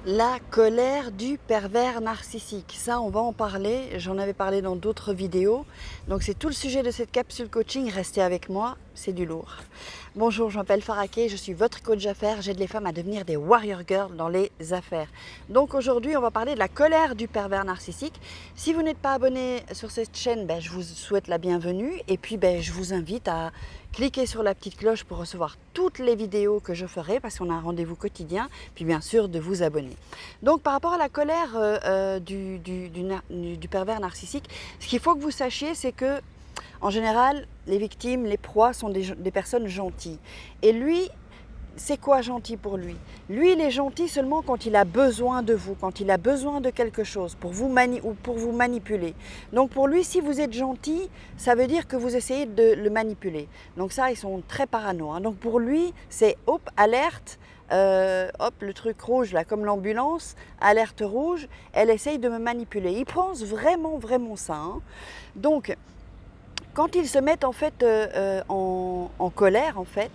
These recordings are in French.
La colère du pervers narcissique, ça on va en parler, j'en avais parlé dans d'autres vidéos. Donc c'est tout le sujet de cette capsule coaching, restez avec moi, c'est du lourd. Bonjour, je m'appelle Faraké, je suis votre coach d'affaires, j'aide les femmes à devenir des warrior girls dans les affaires. Donc aujourd'hui on va parler de la colère du pervers narcissique. Si vous n'êtes pas abonné sur cette chaîne, je vous souhaite la bienvenue et puis je vous invite à cliquer sur la petite cloche pour recevoir toutes les vidéos que je ferai parce qu'on a un rendez-vous quotidien, puis bien sûr de vous abonner. Donc par rapport à la colère du pervers narcissique, ce qu'il faut que vous sachiez, c'est que en général, les victimes, les proies sont des personnes gentilles. Et lui, c'est quoi gentil pour lui? Lui, il est gentil seulement quand il a besoin de vous, quand il a besoin de quelque chose pour vous manipuler. Donc pour lui, si vous êtes gentil, ça veut dire que vous essayez de le manipuler. Donc ça, ils sont très parano. Donc pour lui, c'est hop, alerte, hop, le truc rouge là, comme l'ambulance, alerte rouge, elle essaye de me manipuler. Il pense vraiment, vraiment ça. Donc, quand ils se mettent en fait en colère, en fait,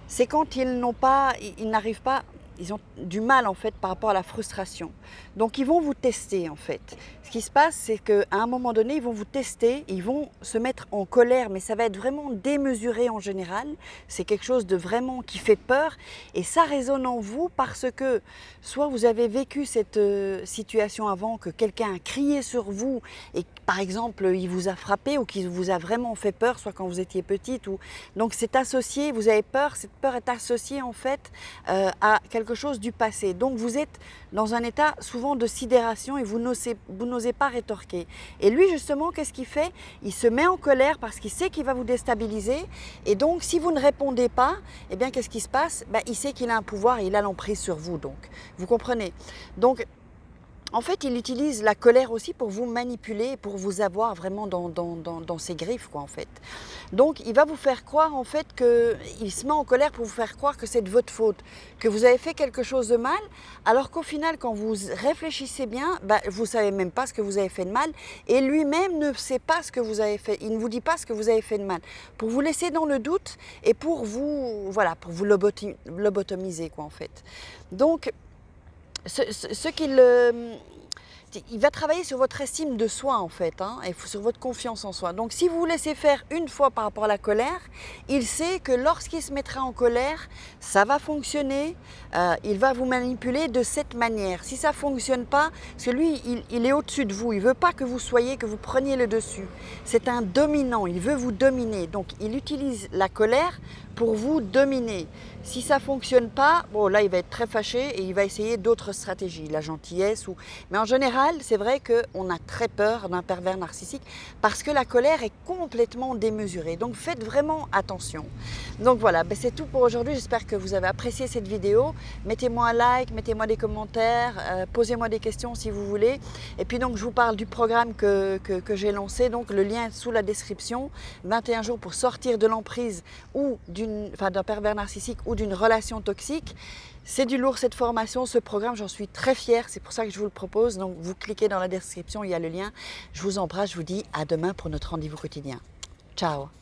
c'est quand ils n'arrivent pas, ils ont du mal en fait par rapport à la frustration. Donc ils vont vous tester en fait. Ce qui se passe, c'est qu'à un moment donné, ils vont vous tester, ils vont se mettre en colère, mais ça va être vraiment démesuré en général. C'est quelque chose de vraiment qui fait peur et ça résonne en vous parce que soit vous avez vécu cette situation avant, que quelqu'un a crié sur vous et par exemple il vous a frappé ou qu'il vous a vraiment fait peur, soit quand vous étiez petite. Donc c'est associé, vous avez peur, cette peur est associée en fait à quelque chose du passé. Donc vous êtes dans un état souvent de sidération et vous n'osez pas rétorquer. Et lui justement, qu'est-ce qu'il fait? Il se met en colère parce qu'il sait qu'il va vous déstabiliser et donc si vous ne répondez pas, eh bien qu'est-ce qui se passe? Il sait qu'il a un pouvoir et il a l'emprise sur vous, donc vous comprenez. Donc en fait, il utilise la colère aussi pour vous manipuler, pour vous avoir vraiment dans ses griffes, quoi, en fait. Donc, il va vous faire croire, en fait, il se met en colère pour vous faire croire que c'est de votre faute, que vous avez fait quelque chose de mal, alors qu'au final, quand vous réfléchissez bien, vous ne savez même pas ce que vous avez fait de mal, et lui-même ne sait pas ce que vous avez fait, il ne vous dit pas ce que vous avez fait de mal, pour vous laisser dans le doute et pour vous, voilà, pour vous lobotomiser, quoi, en fait. Donc, il va travailler sur votre estime de soi en fait, et sur votre confiance en soi. Donc si vous vous laissez faire une fois par rapport à la colère, il sait que lorsqu'il se mettra en colère, ça va fonctionner, il va vous manipuler de cette manière. Si ça ne fonctionne pas, parce que lui, il est au-dessus de vous, il ne veut pas que vous preniez le dessus. C'est un dominant, il veut vous dominer. Donc il utilise la colère pour vous dominer. Si ça ne fonctionne pas, bon là il va être très fâché et il va essayer d'autres stratégies, la gentillesse. Mais en général, c'est vrai qu'on a très peur d'un pervers narcissique parce que la colère est complètement démesurée. Donc faites vraiment attention. Donc voilà, c'est tout pour aujourd'hui. J'espère que vous avez apprécié cette vidéo. Mettez-moi un like, mettez-moi des commentaires, posez-moi des questions si vous voulez. Et puis donc je vous parle du programme que j'ai lancé. Donc le lien est sous la description. 21 jours pour sortir de l'emprise ou d'un pervers narcissique ou d'une relation toxique. C'est du lourd cette formation, ce programme, j'en suis très fière, c'est pour ça que je vous le propose. Donc vous cliquez dans la description, il y a le lien. Je vous embrasse, je vous dis à demain pour notre rendez-vous quotidien. Ciao!